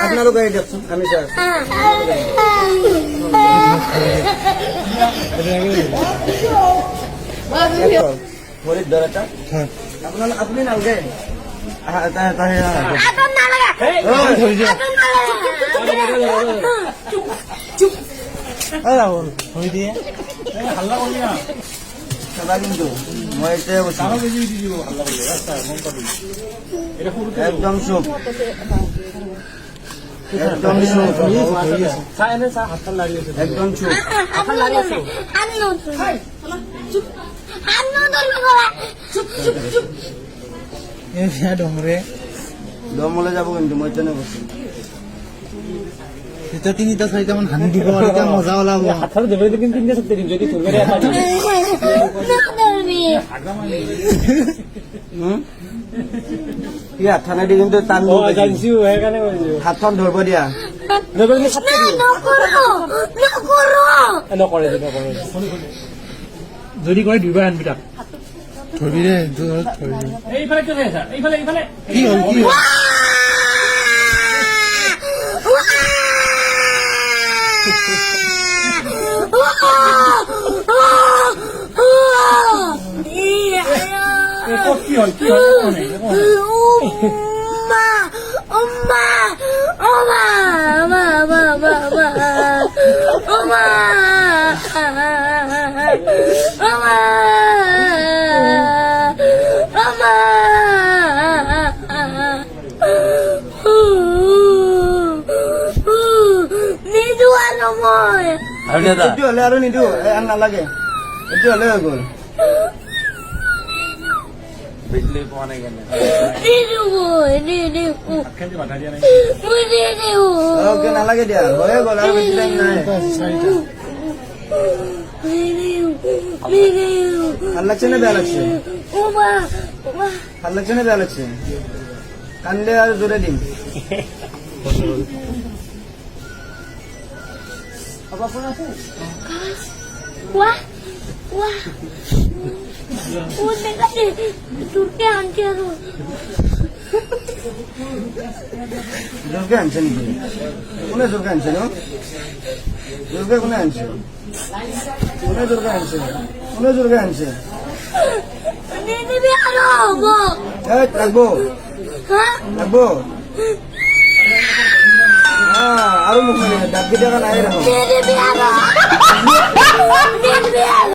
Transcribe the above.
আপনারও গাড়ি যাচ্ছেন আমি স্যার হরিদ্বারটা আপনি নালগে কিন্তু মই একদম চুপ একদম চুপ একদম চুপ দমলে যাব কিন্তু মই তেনে বসি তিনিটা চাৰিটামান হানি দিব আৰু এতিয়া মজা ওলাব হাতত দেবে কিন্তু তিনিটা চাৰিটা দিম যদি তোৰ হাতখানে দি কিন্তু টান হাতখন ধৰিব দিয়া যদি কয় দুইবাৰ আনবি তাক ধৰিবি দে এইফালে কি হ'ল কি এইটো হলে আৰু নিদিওঁ আন নালাগে এইটো হলে হৈ গ'ল নালাগে দিয়া হৈ গ'ল আৰু বেছি টাইম নাই ভাল লাগছে না বেয়া লাগছে ভাল লাগছে না বেয়া লাগছে কান্দে আৰু জোৰে দিম Wah, wah, udah kasih Turki hancur. Turki hancur nih, mana Turki hancur no? Turki mana hancur? Mana Turki hancur? Mana Turki hancur? Ini biar apa? Takbo. Hah? Takbo. Ah, aru mukanya, tapi dia kan air. Ini biar. Ini biar.